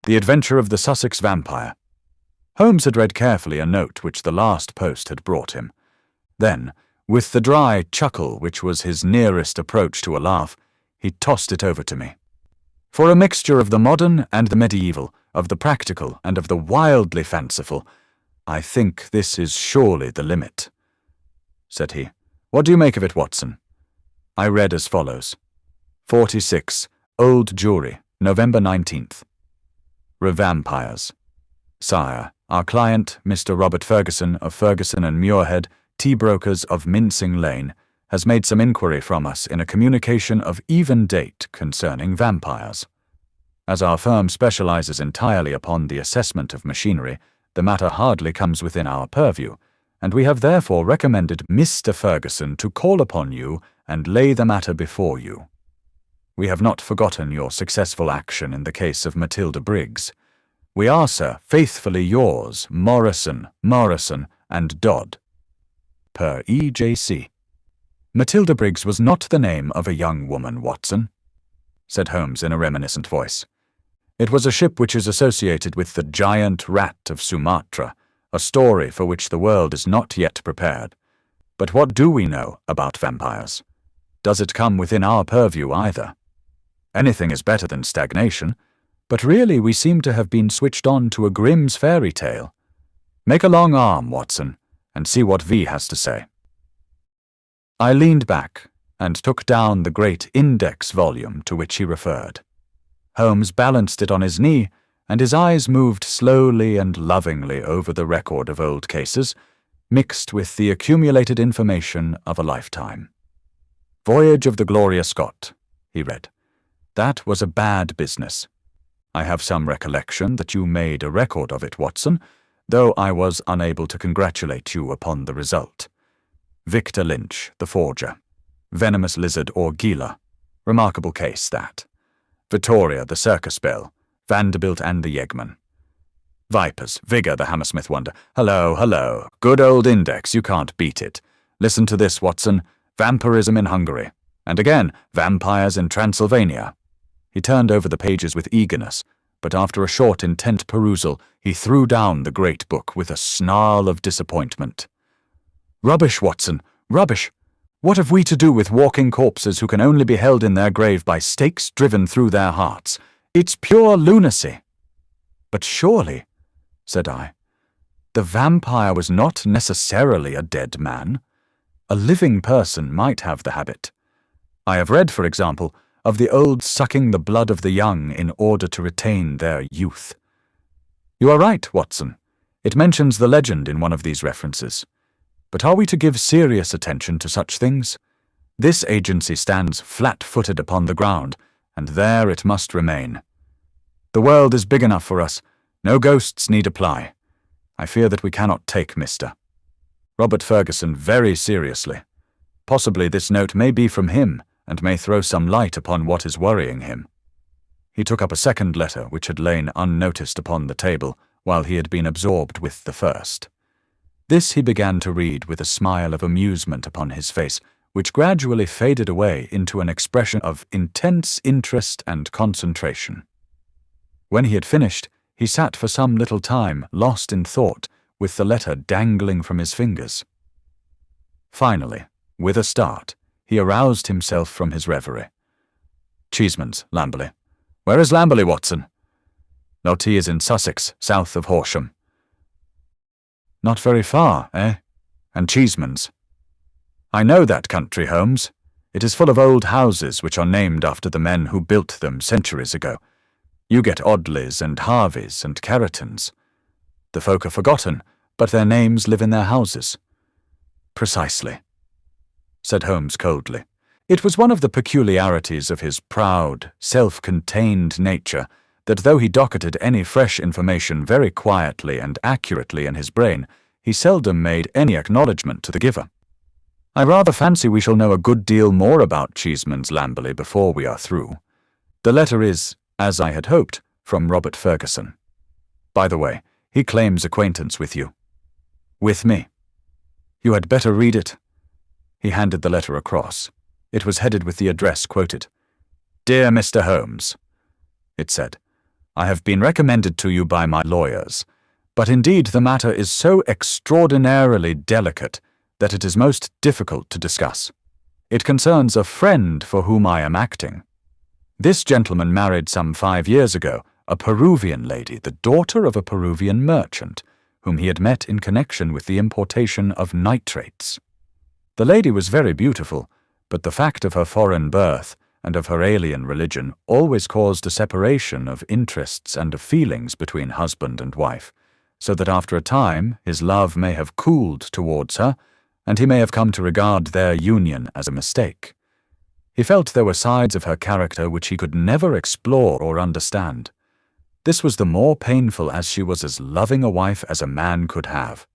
The Adventure of the Sussex Vampire. Holmes had read carefully a note which the last post had brought him. Then, with the dry chuckle which was his nearest approach to a laugh, he tossed it over to me. For a mixture of the modern and the medieval, of the practical and of the wildly fanciful, I think this is surely the limit, said he. What do you make of it, Watson? I read as follows. 46, Old Jewry, November 19th. Vampires. Sire, our client, Mr. Robert Ferguson of Ferguson and Muirhead, tea brokers of Mincing Lane, has made some inquiry from us in a communication of even date concerning vampires. As our firm specializes entirely upon the assessment of machinery, the matter hardly comes within our purview, and we have therefore recommended Mr. Ferguson to call upon you and lay the matter before you. We have not forgotten your successful action in the case of Matilda Briggs. We are, sir, faithfully yours, Morrison, and Dodd. Per E.J.C. Matilda Briggs was not the name of a young woman, Watson, said Holmes in a reminiscent voice. It was a ship which is associated with the giant rat of Sumatra, a story for which the world is not yet prepared. But what do we know about vampires? Does it come within our purview either? Anything is better than stagnation, but really we seem to have been switched on to a Grimm's fairy tale. Make a long arm, Watson, and see what V has to say. I leaned back and took down the great index volume to which he referred. Holmes balanced it on his knee, and his eyes moved slowly and lovingly over the record of old cases, mixed with the accumulated information of a lifetime. Voyage of the Gloria Scott, he read. That was a bad business. I have some recollection that you made a record of it, Watson, though I was unable to congratulate you upon the result. Victor Lynch, the forger. Venomous lizard or Gila. Remarkable case, that. Victoria, the circus belle. Vanderbilt and the yeggman. Vipers, Vigor, the Hammersmith wonder. Hello. Good old index, you can't beat it. Listen to this, Watson. Vampirism in Hungary. And again, vampires in Transylvania. He turned over the pages with eagerness, but after a short, intent perusal, he threw down the great book with a snarl of disappointment. Rubbish, Watson, rubbish! What have we to do with walking corpses who can only be held in their grave by stakes driven through their hearts? It's pure lunacy. But surely, said I, the vampire was not necessarily a dead man. A living person might have the habit. I have read, for example, of the old sucking the blood of the young in order to retain their youth. You are right, Watson. It mentions the legend in one of these references. But are we to give serious attention to such things? This agency stands flat-footed upon the ground, and there it must remain. The world is big enough for us. No ghosts need apply. I fear that we cannot take Mr. Robert Ferguson very seriously. Possibly this note may be from him, and may throw some light upon what is worrying him. He took up a second letter which had lain unnoticed upon the table while he had been absorbed with the first. This he began to read with a smile of amusement upon his face, which gradually faded away into an expression of intense interest and concentration. When he had finished, he sat for some little time lost in thought, with the letter dangling from his fingers. Finally, with a start, he aroused himself from his reverie. Cheeseman's, Lamberley. Where is Lamberley, Watson? Notty is in Sussex, south of Horsham. Not very far, eh? And Cheeseman's. I know that country, Holmes. It is full of old houses which are named after the men who built them centuries ago. You get Audleys and Harveys and Carretons. The folk are forgotten, but their names live in their houses. Precisely, said Holmes coldly. It was one of the peculiarities of his proud, self-contained nature that though he docketed any fresh information very quietly and accurately in his brain, he seldom made any acknowledgment to the giver. I rather fancy we shall know a good deal more about Cheeseman's Lamberley before we are through. The letter is, as I had hoped, from Robert Ferguson. By the way, he claims acquaintance with you. With me. You had better read it. He handed the letter across. It was headed with the address quoted. Dear Mr. Holmes, it said, I have been recommended to you by my lawyers, but indeed the matter is so extraordinarily delicate that it is most difficult to discuss. It concerns a friend for whom I am acting. This gentleman married some 5 years ago a Peruvian lady, the daughter of a Peruvian merchant, whom he had met in connection with the importation of nitrates. The lady was very beautiful, but the fact of her foreign birth and of her alien religion always caused a separation of interests and of feelings between husband and wife, so that after a time his love may have cooled towards her, and he may have come to regard their union as a mistake. He felt there were sides of her character which he could never explore or understand. This was the more painful as she was as loving a wife as a man could have.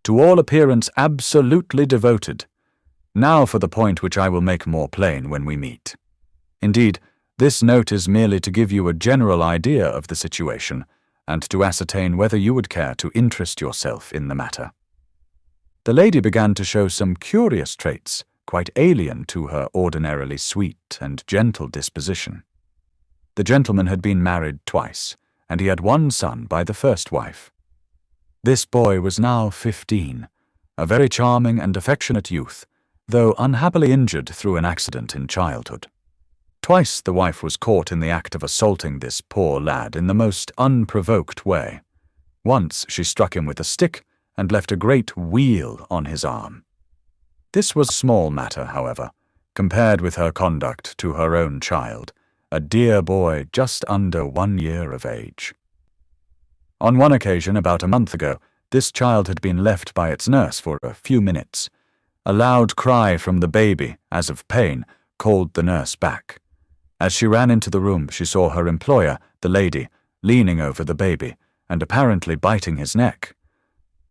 To all appearance absolutely devoted. Now for the point which I will make more plain when we meet. Indeed, this note is merely to give you a general idea of the situation, and to ascertain whether you would care to interest yourself in the matter. The lady began to show some curious traits, quite alien to her ordinarily sweet and gentle disposition. The gentleman had been married twice, and he had one son by the first wife. This boy was now 15, a very charming and affectionate youth, though unhappily injured through an accident in childhood. Twice the wife was caught in the act of assaulting this poor lad in the most unprovoked way. Once she struck him with a stick and left a great weal on his arm. This was a small matter, however, compared with her conduct to her own child, a dear boy just under 1 year of age. On one occasion, about a month ago, this child had been left by its nurse for a few minutes. A loud cry from the baby, as of pain, called the nurse back. As she ran into the room, she saw her employer, the lady, leaning over the baby, and apparently biting his neck.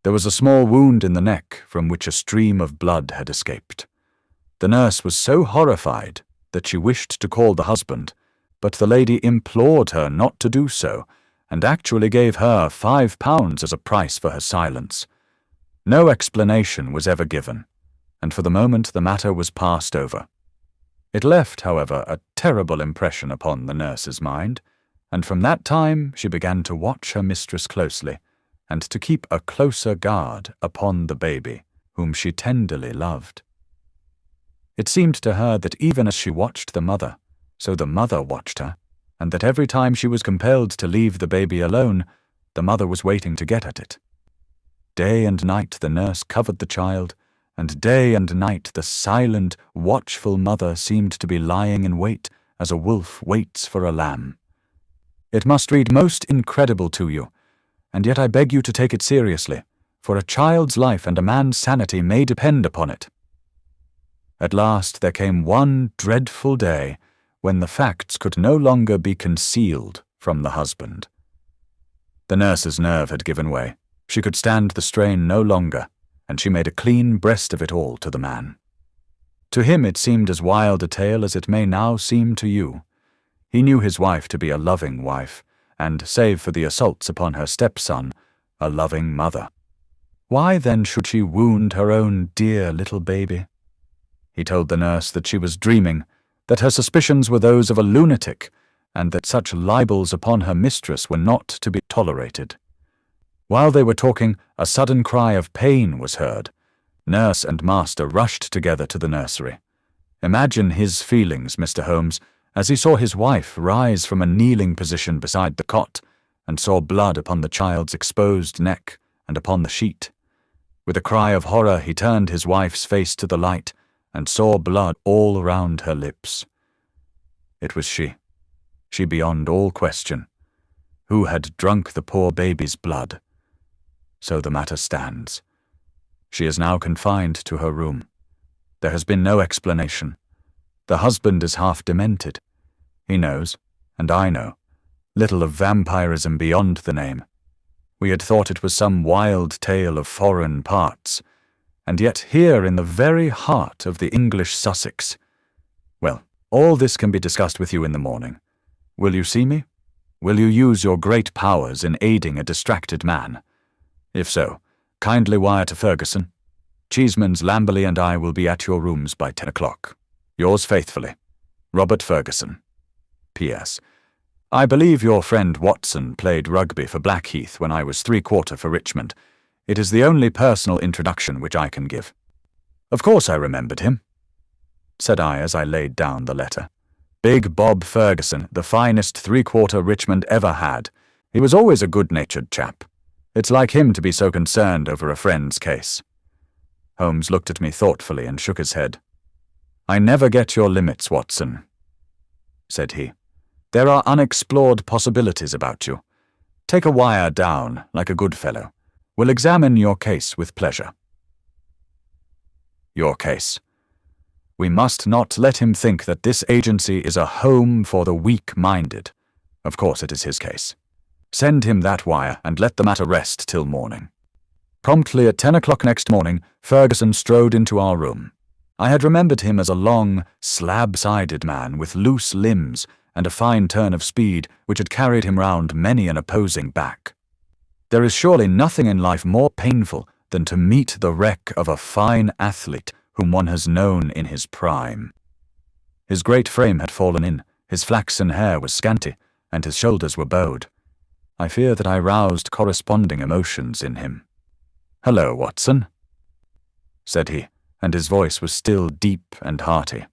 There was a small wound in the neck from which a stream of blood had escaped. The nurse was so horrified that she wished to call the husband, but the lady implored her not to do so, and actually gave her £5 as a price for her silence. No explanation was ever given, and for the moment the matter was passed over. It left, however, a terrible impression upon the nurse's mind, and from that time she began to watch her mistress closely, and to keep a closer guard upon the baby, whom she tenderly loved. It seemed to her that even as she watched the mother, so the mother watched her, and that every time she was compelled to leave the baby alone, the mother was waiting to get at it. Day and night the nurse covered the child, and day and night the silent, watchful mother seemed to be lying in wait as a wolf waits for a lamb. It must read most incredible to you, and yet I beg you to take it seriously, for a child's life and a man's sanity may depend upon it. At last there came one dreadful day when the facts could no longer be concealed from the husband. The nurse's nerve had given way. She could stand the strain no longer, and she made a clean breast of it all to the man. To him it seemed as wild a tale as it may now seem to you. He knew his wife to be a loving wife, and, save for the assaults upon her stepson, a loving mother. Why then should she wound her own dear little baby? He told the nurse that she was dreaming, that her suspicions were those of a lunatic, and that such libels upon her mistress were not to be tolerated. While they were talking, a sudden cry of pain was heard. Nurse and master rushed together to the nursery. Imagine his feelings, Mr. Holmes, as he saw his wife rise from a kneeling position beside the cot, and saw blood upon the child's exposed neck and upon the sheet. With a cry of horror he turned his wife's face to the light, and saw blood all round her lips. It was she beyond all question, who had drunk the poor baby's blood. So the matter stands. She is now confined to her room. There has been no explanation. The husband is half demented. He knows, and I know, little of vampirism beyond the name. We had thought it was some wild tale of foreign parts, and yet here in the very heart of the English Sussex. Well, all this can be discussed with you in the morning. Will you see me? Will you use your great powers in aiding a distracted man? If so, kindly wire to Ferguson. Cheeseman's Lamberley and I will be at your rooms by 10 o'clock. Yours faithfully, Robert Ferguson. P.S. I believe your friend Watson played rugby for Blackheath when I was 3/4 for Richmond. It is the only personal introduction which I can give." "Of course I remembered him," said I as I laid down the letter. "Big Bob Ferguson, the finest 3/4 Richmond ever had. He was always a good-natured chap. It's like him to be so concerned over a friend's case." Holmes looked at me thoughtfully and shook his head. "I never get your limits, Watson," said he. "There are unexplored possibilities about you. Take a wire down, like a good fellow. We'll examine your case with pleasure." Your case. We must not let him think that this agency is a home for the weak-minded. Of course it is his case. Send him that wire and let the matter rest till morning. Promptly at 10 o'clock next morning, Ferguson strode into our room. I had remembered him as a long, slab-sided man with loose limbs and a fine turn of speed which had carried him round many an opposing back. There is surely nothing in life more painful than to meet the wreck of a fine athlete whom one has known in his prime. His great frame had fallen in, his flaxen hair was scanty, and his shoulders were bowed. I fear that I roused corresponding emotions in him. "Hello, Watson," said he, and his voice was still deep and hearty.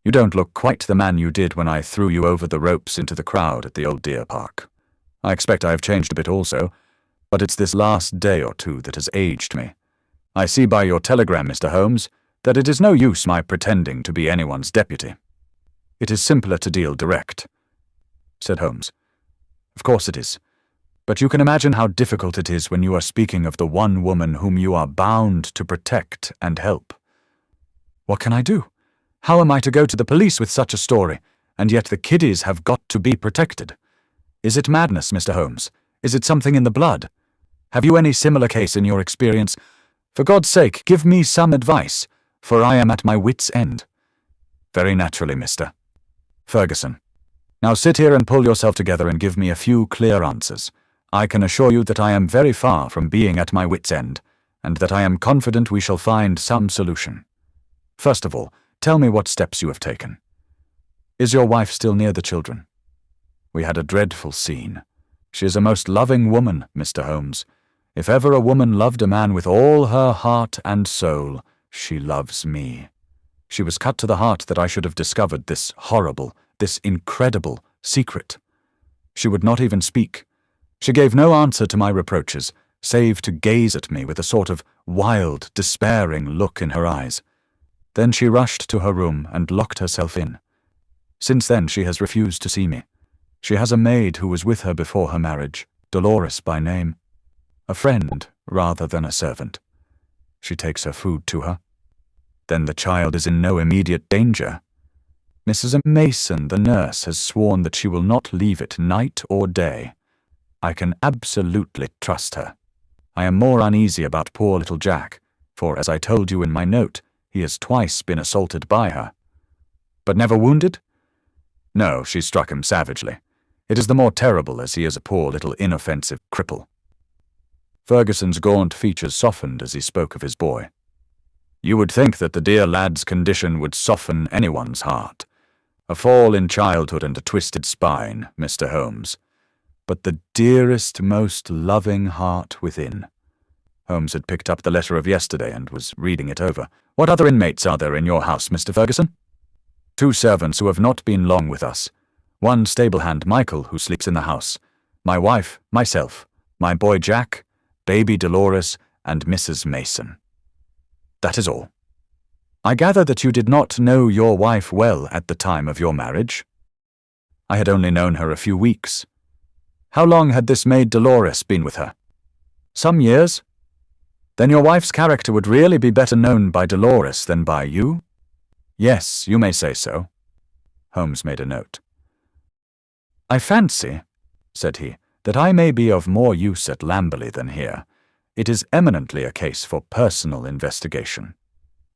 "You don't look quite the man you did when I threw you over the ropes into the crowd at the old deer park. I expect I have changed a bit also, but it's this last day or two that has aged me. I see by your telegram, Mr. Holmes, that it is no use my pretending to be anyone's deputy. It is simpler to deal direct," said Holmes. "Of course it is. But you can imagine how difficult it is when you are speaking of the one woman whom you are bound to protect and help." "What can I do? How am I to go to the police with such a story, and yet the kiddies have got to be protected? Is it madness, Mr. Holmes? Is it something in the blood? Have you any similar case in your experience? For God's sake, give me some advice, for I am at my wit's end." "Very naturally, Mr. Ferguson. Now sit here and pull yourself together and give me a few clear answers. I can assure you that I am very far from being at my wit's end, and that I am confident we shall find some solution. First of all, tell me what steps you have taken. Is your wife still near the children? We had a dreadful scene. She is a most loving woman, Mr. Holmes. If ever a woman loved a man with all her heart and soul, she loves me. She was cut to the heart that I should have discovered this horrible, this incredible secret. She would not even speak. She gave no answer to my reproaches, save to gaze at me with a sort of wild, despairing look in her eyes. Then she rushed to her room and locked herself in. Since then she has refused to see me. She has a maid who was with her before her marriage, Dolores by name. A friend rather than a servant. She takes her food to her. Then the child is in no immediate danger. Mrs. Mason, the nurse, has sworn that she will not leave it night or day. I can absolutely trust her. I am more uneasy about poor little Jack, for, as I told you in my note, he has twice been assaulted by her. But never wounded? No, she struck him savagely. It is the more terrible as he is a poor little inoffensive cripple. Ferguson's gaunt features softened as he spoke of his boy. You would think that the dear lad's condition would soften anyone's heart. A fall in childhood and a twisted spine, Mr. Holmes. But the dearest, most loving heart within. Holmes had picked up the letter of yesterday and was reading it over. What other inmates are there in your house, Mr. Ferguson? 2 servants who have not been long with us. 1 stable hand, Michael, who sleeps in the house. My wife, myself, my boy Jack, baby Dolores, and Mrs. Mason. That is all. I gather that you did not know your wife well at the time of your marriage. I had only known her a few weeks. How long had this maid Dolores been with her? Some years. Then your wife's character would really be better known by Dolores than by you? Yes, you may say so. Holmes made a note. I fancy, said he, that I may be of more use at Lamberley than here. It is eminently a case for personal investigation.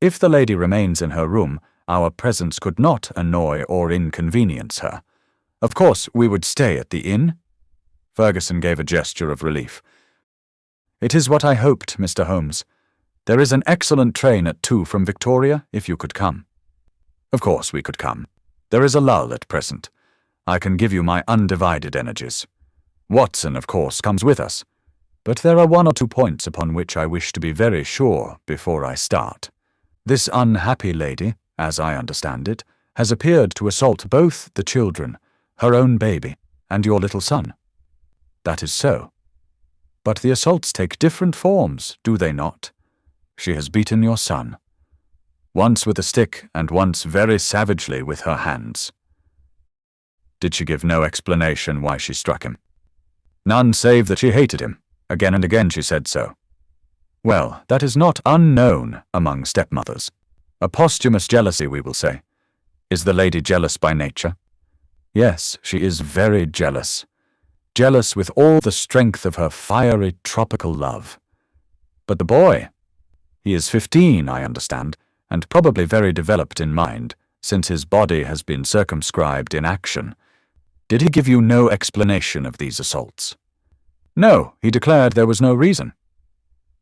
If the lady remains in her room, our presence could not annoy or inconvenience her. Of course, we would stay at the inn. Ferguson gave a gesture of relief. It is what I hoped, Mr. Holmes. There is an excellent train at 2 from Victoria, if you could come. Of course we could come. There is a lull at present. I can give you my undivided energies. Watson, of course, comes with us, but there are 1 or 2 points upon which I wish to be very sure before I start. This unhappy lady, as I understand it, has appeared to assault both the children, her own baby, and your little son. That is so. But the assaults take different forms, do they not? She has beaten your son. Once with a stick, and once very savagely with her hands. Did she give no explanation why she struck him? None, save that she hated him. Again and again she said so. Well, that is not unknown among stepmothers. A posthumous jealousy, we will say. Is the lady jealous by nature? Yes, she is very jealous. Jealous with all the strength of her fiery tropical love. But the boy? He is 15, I understand, and probably very developed in mind, since his body has been circumscribed in action. Did he give you no explanation of these assaults? No, he declared there was no reason.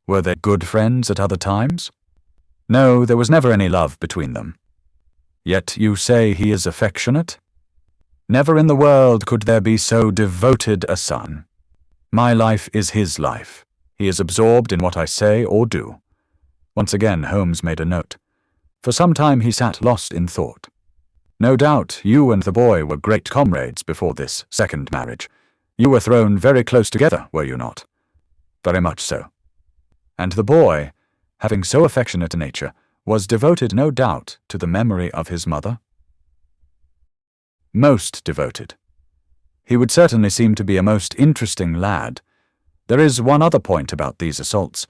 Were they good friends at other times? No, there was never any love between them. Yet you say he is affectionate? Never in the world could there be so devoted a son. My life is his life. He is absorbed in what I say or do. Once again Holmes made a note. For some time he sat lost in thought. No doubt you and the boy were great comrades before this second marriage. You were thrown very close together, were you not? Very much so. And the boy, having so affectionate a nature, was devoted, no doubt, to the memory of his mother? Most devoted. He would certainly seem to be a most interesting lad. There is one other point about these assaults.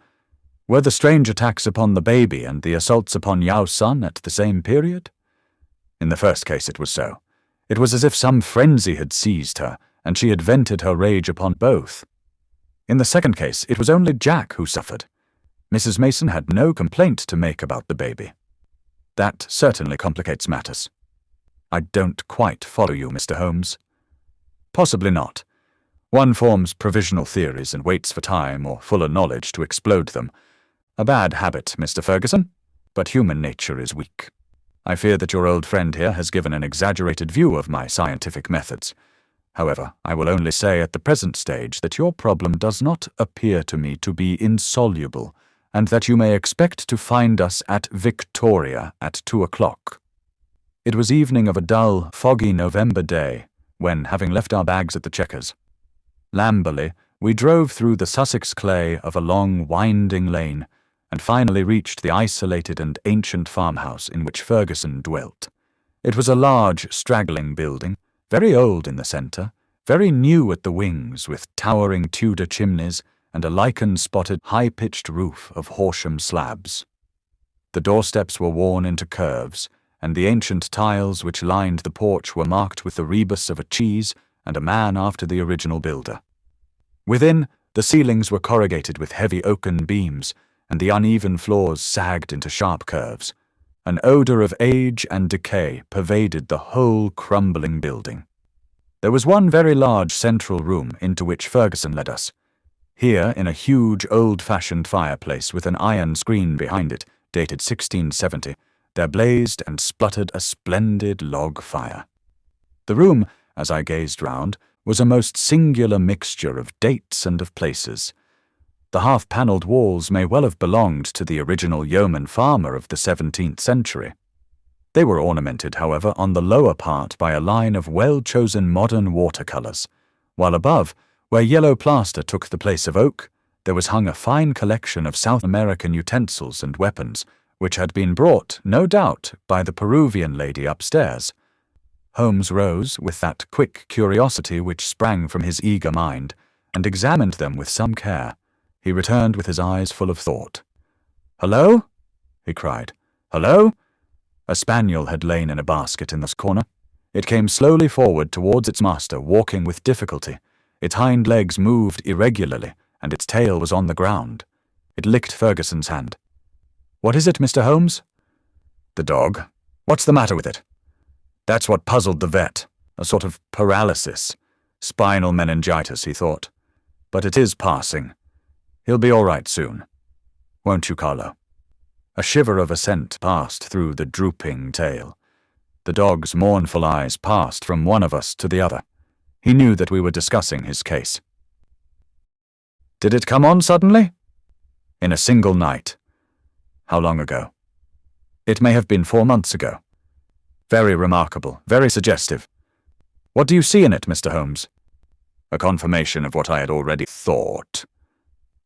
Were the strange attacks upon the baby and the assaults upon Yao's son at the same period? In the first case it was so. It was as if some frenzy had seized her, and she had vented her rage upon both. In the second case it was only Jack who suffered. Mrs. Mason had no complaint to make about the baby. That certainly complicates matters. I don't quite follow you, Mr. Holmes. Possibly not. One forms provisional theories and waits for time or fuller knowledge to explode them. A bad habit, Mr. Ferguson, but human nature is weak. I fear that your old friend here has given an exaggerated view of my scientific methods. However, I will only say at the present stage that your problem does not appear to me to be insoluble, and that you may expect to find us at Victoria at 2 o'clock. It was evening of a dull, foggy November day, when, having left our bags at the Chequers, lamberly, we drove through the Sussex clay of a long, winding lane, and finally reached the isolated and ancient farmhouse in which Ferguson dwelt. It was a large, straggling building, very old in the centre, very new at the wings, with towering Tudor chimneys and a lichen-spotted, high-pitched roof of Horsham slabs. The doorsteps were worn into curves, and the ancient tiles which lined the porch were marked with the rebus of a cheese and a man after the original builder. Within, the ceilings were corrugated with heavy oaken beams, and the uneven floors sagged into sharp curves. An odour of age and decay pervaded the whole crumbling building. There was one very large central room into which Ferguson led us. Here, in a huge old-fashioned fireplace with an iron screen behind it, dated 1670, there blazed and spluttered a splendid log fire. The room, as I gazed round, was a most singular mixture of dates and of places. The half-panelled walls may well have belonged to the original yeoman farmer of the 17th century. They were ornamented, however, on the lower part by a line of well-chosen modern watercolours, while above, where yellow plaster took the place of oak, there was hung a fine collection of South American utensils and weapons, which had been brought, no doubt, by the Peruvian lady upstairs. Holmes rose with that quick curiosity which sprang from his eager mind, and examined them with some care. He returned with his eyes full of thought. "Hello?" he cried. "Hello?" A spaniel had lain in a basket in this corner. It came slowly forward towards its master, walking with difficulty. Its hind legs moved irregularly, and its tail was on the ground. It licked Ferguson's hand. "What is it, Mr. Holmes?" "The dog. What's the matter with it?" That's what puzzled the vet. A sort of paralysis. Spinal meningitis, he thought. But it is passing. He'll be all right soon. Won't you, Carlo? A shiver of assent passed through the drooping tail. The dog's mournful eyes passed from one of us to the other. He knew that we were discussing his case. Did it come on suddenly? In a single night. How long ago? It may have been 4 months ago. Very remarkable, very suggestive. What do you see in it, Mr. Holmes? A confirmation of what I had already thought.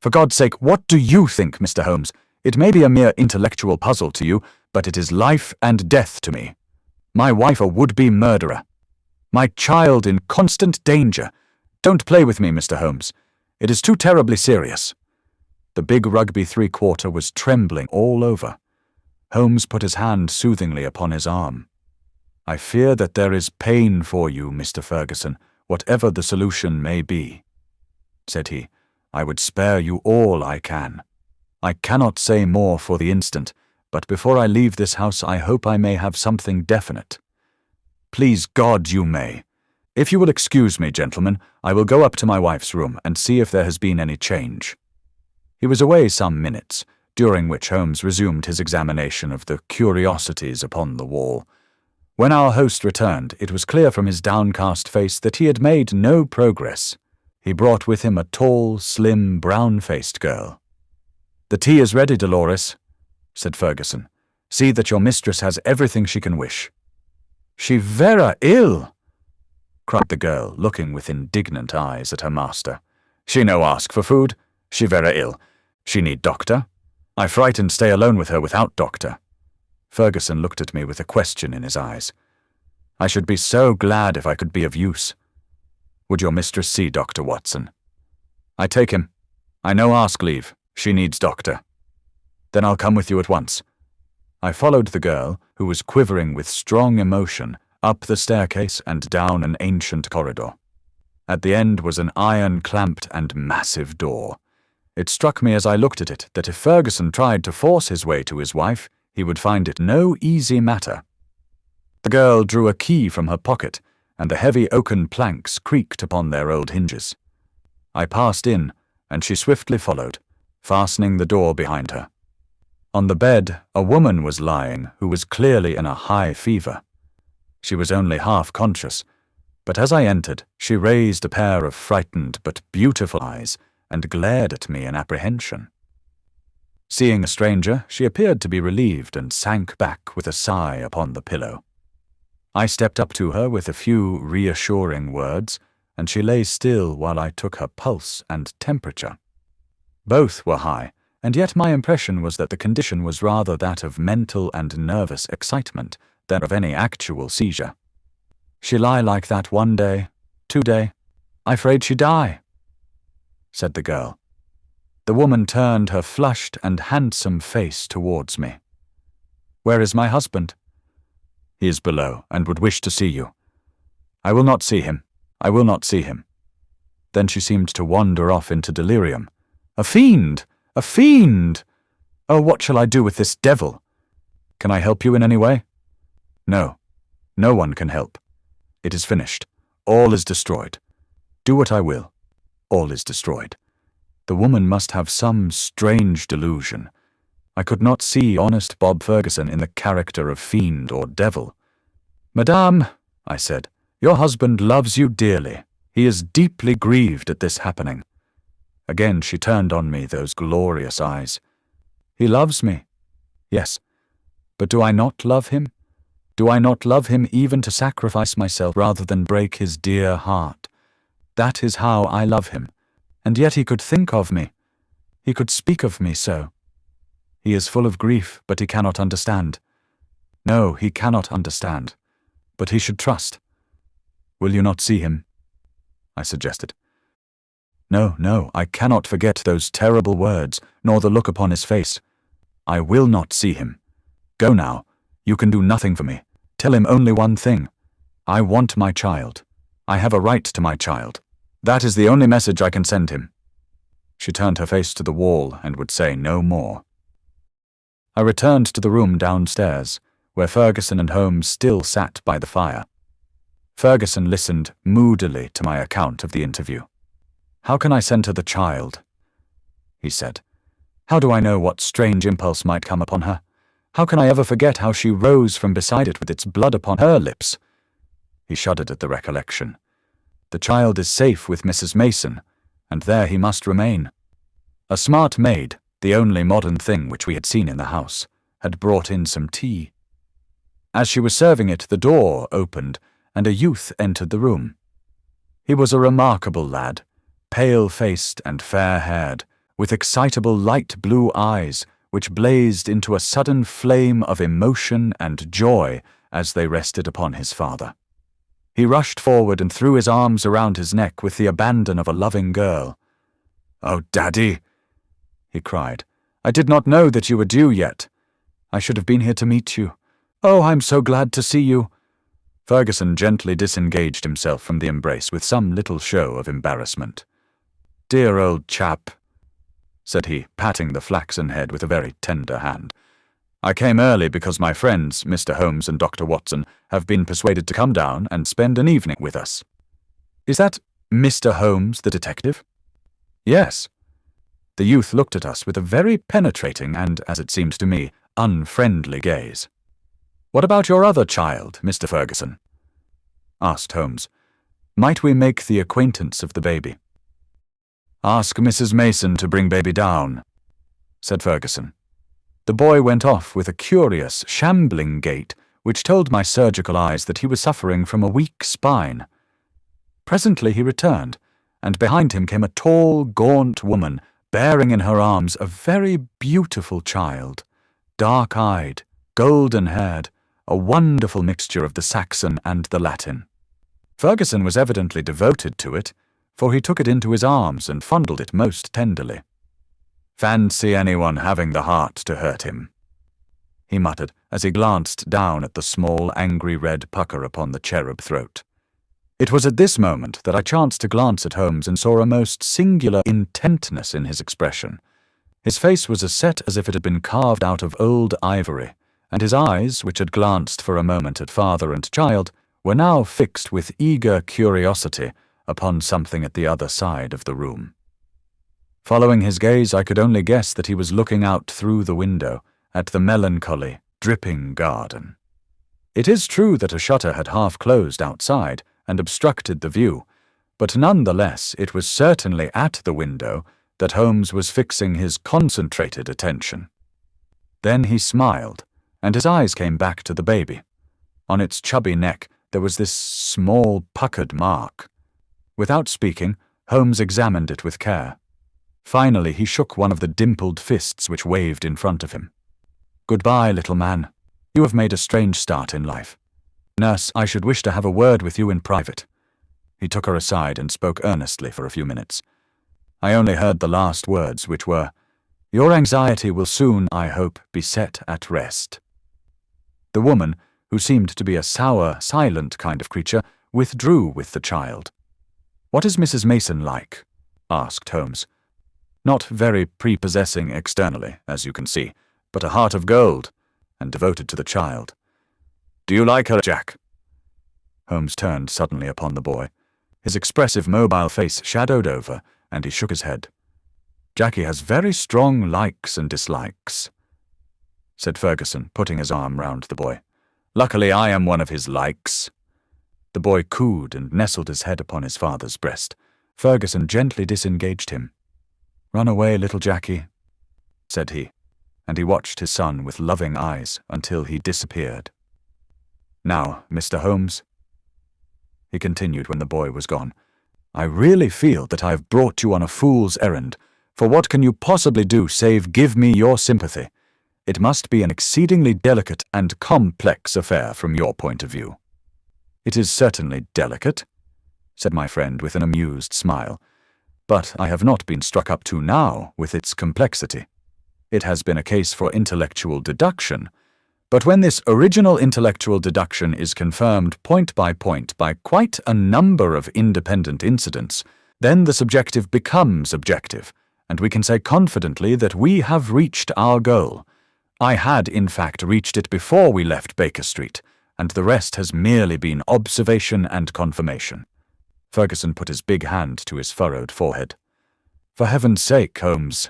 For God's sake, what do you think, Mr. Holmes? It may be a mere intellectual puzzle to you, but it is life and death to me. My wife a would-be murderer. My child in constant danger. Don't play with me, Mr. Holmes. It is too terribly serious. The big rugby three-quarter was trembling all over. Holmes put his hand soothingly upon his arm. I fear that there is pain for you, Mr. Ferguson, whatever the solution may be, said he. I would spare you all I can. I cannot say more for the instant, but before I leave this house I hope I may have something definite. Please God you may. If you will excuse me, gentlemen, I will go up to my wife's room and see if there has been any change. He was away some minutes, during which Holmes resumed his examination of the curiosities upon the wall. When our host returned, it was clear from his downcast face that he had made no progress. He brought with him a tall, slim, brown-faced girl. The tea is ready, Dolores, said Ferguson. See that your mistress has everything she can wish. She vera ill, cried the girl, looking with indignant eyes at her master. She no ask for food. She vera ill. She need doctor. I frightened stay alone with her without doctor. Ferguson looked at me with a question in his eyes. I should be so glad if I could be of use. Would your mistress see Dr. Watson? I take him. I no ask leave. She needs doctor. Then I'll come with you at once. I followed the girl, who was quivering with strong emotion, up the staircase and down an ancient corridor. At the end was an iron-clamped and massive door. It struck me as I looked at it that if Ferguson tried to force his way to his wife, he would find it no easy matter. The girl drew a key from her pocket, and the heavy oaken planks creaked upon their old hinges. I passed in, and she swiftly followed, fastening the door behind her. On the bed, a woman was lying who was clearly in a high fever. She was only half conscious, but as I entered, she raised a pair of frightened but beautiful eyes and glared at me in apprehension. Seeing a stranger, she appeared to be relieved and sank back with a sigh upon the pillow. I stepped up to her with a few reassuring words, and she lay still while I took her pulse and temperature. Both were high, and yet my impression was that the condition was rather that of mental and nervous excitement than of any actual seizure. She lie like that 1 day, 2 day. I afraid she die, said the girl. The woman turned her flushed and handsome face towards me. Where is my husband? He is below, and would wish to see you. I will not see him. I will not see him. Then she seemed to wander off into delirium. A fiend! A fiend! Oh, what shall I do with this devil? Can I help you in any way? No. No one can help. It is finished. All is destroyed. Do what I will. All is destroyed. The woman must have some strange delusion. I could not see honest Bob Ferguson in the character of fiend or devil. Madame, I said, your husband loves you dearly. He is deeply grieved at this happening. Again she turned on me those glorious eyes. He loves me. Yes. But do I not love him? Do I not love him even to sacrifice myself rather than break his dear heart? That is how I love him. And yet he could think of me. He could speak of me so. He is full of grief, but he cannot understand. No, he cannot understand. But he should trust. Will you not see him? I suggested. No, no, I cannot forget those terrible words, nor the look upon his face. I will not see him. Go now. You can do nothing for me. Tell him only one thing. I want my child. I have a right to my child. That is the only message I can send him. She turned her face to the wall and would say no more. I returned to the room downstairs, where Ferguson and Holmes still sat by the fire. Ferguson listened moodily to my account of the interview. How can I send her the child? He said. How do I know what strange impulse might come upon her? How can I ever forget how she rose from beside it with its blood upon her lips? He shuddered at the recollection. The child is safe with Mrs. Mason, and there he must remain. A smart maid, the only modern thing which we had seen in the house, had brought in some tea. As she was serving it, the door opened, and a youth entered the room. He was a remarkable lad, pale-faced and fair-haired, with excitable light blue eyes, which blazed into a sudden flame of emotion and joy as they rested upon his father. He rushed forward and threw his arms around his neck with the abandon of a loving girl. "Oh, Daddy," he cried, "I did not know that you were due yet. I should have been here to meet you. Oh, I'm so glad to see you." Ferguson gently disengaged himself from the embrace with some little show of embarrassment. "Dear old chap," said he, patting the flaxen head with a very tender hand. "I came early because my friends, Mr. Holmes and Dr. Watson, have been persuaded to come down and spend an evening with us." "Is that Mr. Holmes, the detective?" "Yes." The youth looked at us with a very penetrating and, as it seemed to me, unfriendly gaze. "What about your other child, Mr. Ferguson?" asked Holmes. "Might we make the acquaintance of the baby?" "Ask Mrs. Mason to bring baby down," said Ferguson. The boy went off with a curious, shambling gait which told my surgical eyes that he was suffering from a weak spine. Presently he returned, and behind him came a tall, gaunt woman, bearing in her arms a very beautiful child, dark-eyed, golden-haired, a wonderful mixture of the Saxon and the Latin. Ferguson was evidently devoted to it, for he took it into his arms and fondled it most tenderly. "Fancy anyone having the heart to hurt him," he muttered as he glanced down at the small, angry red pucker upon the cherub throat. It was at this moment that I chanced to glance at Holmes and saw a most singular intentness in his expression. His face was as set as if it had been carved out of old ivory, and his eyes, which had glanced for a moment at father and child, were now fixed with eager curiosity upon something at the other side of the room. Following his gaze, I could only guess that he was looking out through the window at the melancholy, dripping garden. It is true that a shutter had half closed outside and obstructed the view, but none the less it was certainly at the window that Holmes was fixing his concentrated attention. Then he smiled, and his eyes came back to the baby. On its chubby neck there was this small puckered mark. Without speaking, Holmes examined it with care. Finally he shook one of the dimpled fists which waved in front of him. "Goodbye, little man. You have made a strange start in life. Nurse, I should wish to have a word with you in private." He took her aside and spoke earnestly for a few minutes. I only heard the last words, which were, "Your anxiety will soon, I hope, be set at rest." The woman, who seemed to be a sour, silent kind of creature, withdrew with the child. "What is Mrs. Mason like?" asked Holmes. "Not very prepossessing externally, as you can see, but a heart of gold, and devoted to the child. Do you like her, Jack?" Holmes turned suddenly upon the boy. His expressive mobile face shadowed over, and he shook his head. "Jackie has very strong likes and dislikes," said Ferguson, putting his arm round the boy. "Luckily I am one of his likes." The boy cooed and nestled his head upon his father's breast. Ferguson gently disengaged him. "Run away, little Jackie," said he, and he watched his son with loving eyes until he disappeared. "Now, Mr. Holmes," he continued when the boy was gone, "I really feel that I have brought you on a fool's errand, for what can you possibly do save give me your sympathy? It must be an exceedingly delicate and complex affair from your point of view." "It is certainly delicate," said my friend with an amused smile, "but I have not been struck up to now with its complexity. It has been a case for intellectual deduction, but when this original intellectual deduction is confirmed point by quite a number of independent incidents, then the subjective becomes objective, and we can say confidently that we have reached our goal. I had, in fact, reached it before we left Baker Street, and the rest has merely been observation and confirmation." Ferguson put his big hand to his furrowed forehead. "For heaven's sake, Holmes,"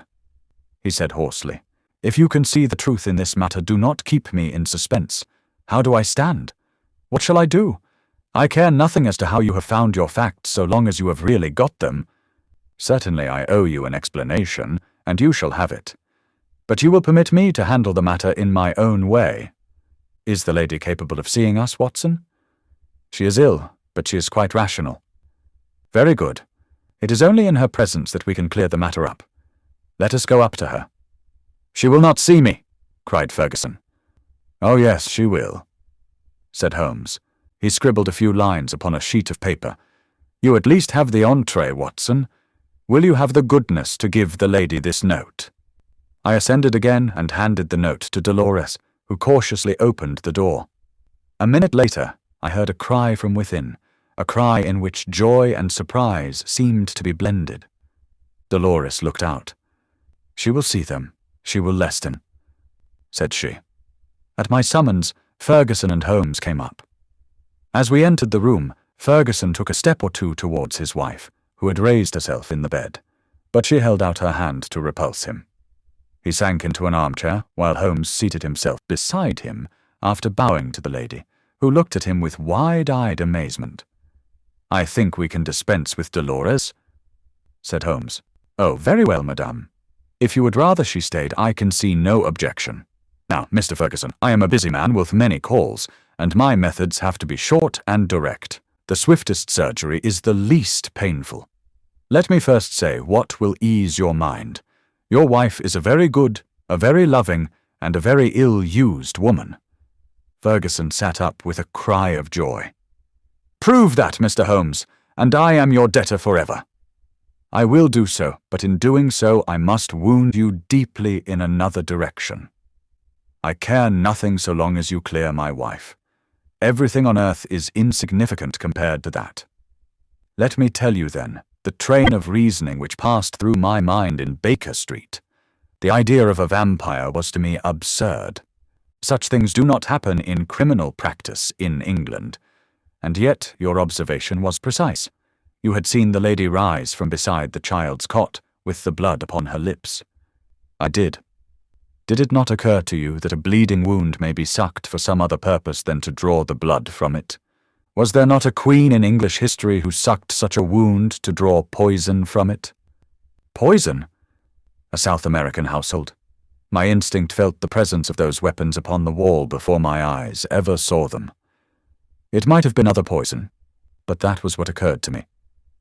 he said hoarsely, If you can see the truth in this matter, do not keep me in suspense. How do I stand? What shall I do? I care nothing as to how you have found your facts, so long as you have really got them. Certainly I owe you an explanation, and you shall have it. But you will permit me to handle the matter in my own way. Is the lady capable of seeing us, Watson? She is ill, but she is quite rational. Very good. It is only in her presence that we can clear the matter up. Let us go up to her. She will not see me, cried Ferguson. Oh yes, she will, said Holmes. He scribbled a few lines upon a sheet of paper. You at least have the entree, Watson. Will you have the goodness to give the lady this note? I ascended again and handed the note to Dolores, who cautiously opened the door. A minute later, I heard a cry from within, a cry in which joy and surprise seemed to be blended. Dolores looked out. She will see them. She will lessen, said she. At my summons, Ferguson and Holmes came up. As we entered the room, Ferguson took a step or two towards his wife, who had raised herself in the bed, but she held out her hand to repulse him. He sank into an armchair, while Holmes seated himself beside him after bowing to the lady, who looked at him with wide-eyed amazement. I think we can dispense with Dolores, said Holmes. Oh, very well, madame. If you would rather she stayed, I can see no objection. Now, Mr. Ferguson, I am a busy man with many calls, and my methods have to be short and direct. The swiftest surgery is the least painful. Let me first say what will ease your mind. Your wife is a very good, a very loving, and a very ill-used woman. Ferguson sat up with a cry of joy. Prove that, Mr. Holmes, and I am your debtor forever. I will do so, but in doing so I must wound you deeply in another direction. I care nothing so long as you clear my wife. Everything on earth is insignificant compared to that. Let me tell you then, the train of reasoning which passed through my mind in Baker Street. The idea of a vampire was to me absurd. Such things do not happen in criminal practice in England. And yet your observation was precise. You had seen the lady rise from beside the child's cot, with the blood upon her lips. I did. Did it not occur to you that a bleeding wound may be sucked for some other purpose than to draw the blood from it? Was there not a queen in English history who sucked such a wound to draw poison from it? Poison? A South American household. My instinct felt the presence of those weapons upon the wall before my eyes ever saw them. It might have been other poison, but that was what occurred to me.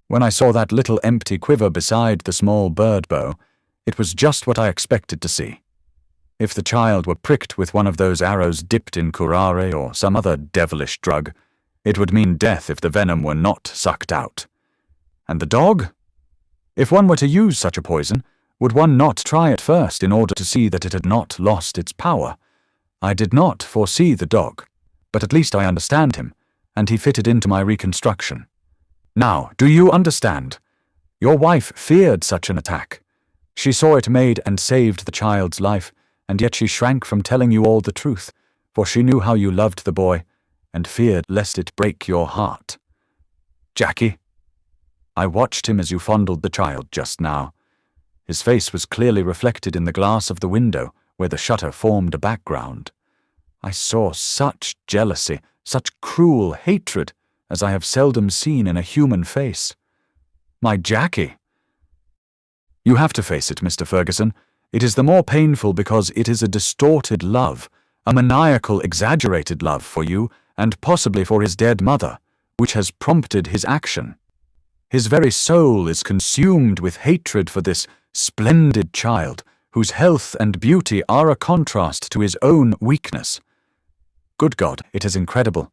When I saw that little empty quiver beside the small bird bow, it was just what I expected to see. If the child were pricked with one of those arrows dipped in curare or some other devilish drug, it would mean death if the venom were not sucked out. And the dog? If one were to use such a poison, would one not try it first in order to see that it had not lost its power? I did not foresee the dog, but at least I understand him, and he fitted into my reconstruction. Now, do you understand? Your wife feared such an attack. She saw it made and saved the child's life, and yet she shrank from telling you all the truth, for she knew how you loved the boy, and feared lest it break your heart. Jackie, I watched him as you fondled the child just now. His face was clearly reflected in the glass of the window, where the shutter formed a background. I saw such jealousy, such cruel hatred, as I have seldom seen in a human face. My Jackie! You have to face it, Mr. Ferguson. It is the more painful because it is a distorted love, a maniacal, exaggerated love for you, and possibly for his dead mother, which has prompted his action. His very soul is consumed with hatred for this splendid child, whose health and beauty are a contrast to his own weakness. Good God, it is incredible.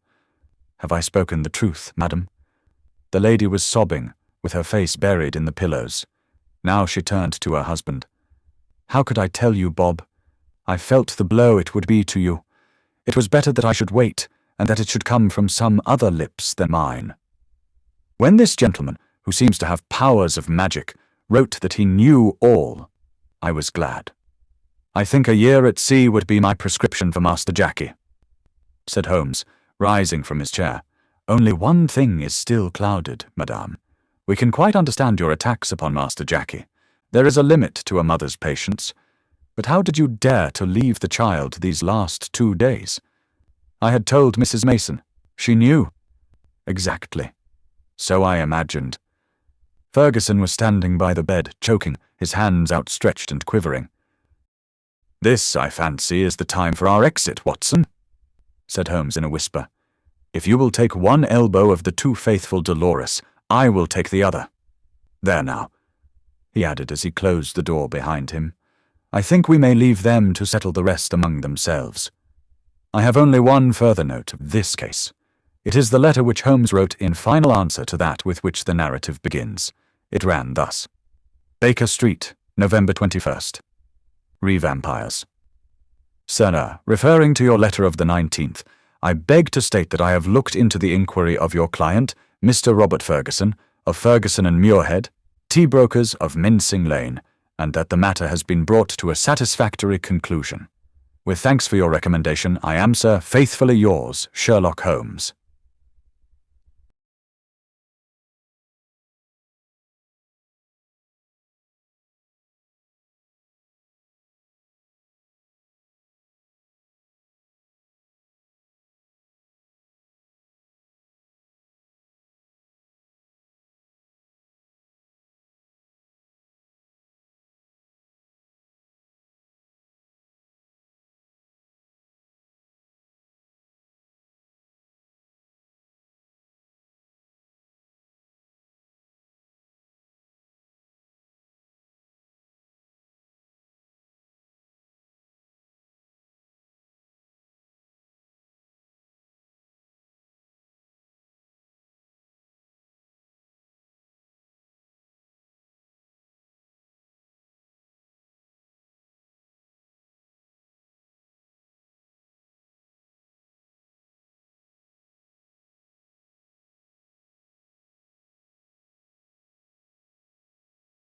Have I spoken the truth, madam? The lady was sobbing, with her face buried in the pillows. Now she turned to her husband. How could I tell you, Bob? I felt the blow it would be to you. It was better that I should wait, and that it should come from some other lips than mine. When this gentleman, who seems to have powers of magic, wrote that he knew all, I was glad. I think a year at sea would be my prescription for Master Jackie, said Holmes, rising from his chair. Only one thing is still clouded, madame. We can quite understand your attacks upon Master Jackie. There is a limit to a mother's patience. But how did you dare to leave the child these last 2 days? I had told Mrs. Mason. She knew. Exactly. So I imagined. Ferguson was standing by the bed, choking, his hands outstretched and quivering. This, I fancy, is the time for our exit, Watson, said Holmes in a whisper. If you will take one elbow of the too faithful Dolores, I will take the other. There now, he added as he closed the door behind him. I think we may leave them to settle the rest among themselves. I have only one further note of this case. It is the letter which Holmes wrote in final answer to that with which the narrative begins. It ran thus. Baker Street, November 21st. Vampires. Sir, referring to your letter of the 19th, I beg to state that I have looked into the inquiry of your client, Mr. Robert Ferguson, of Ferguson and Muirhead, tea brokers of Mincing Lane, and that the matter has been brought to a satisfactory conclusion. With thanks for your recommendation, I am, sir, faithfully yours, Sherlock Holmes.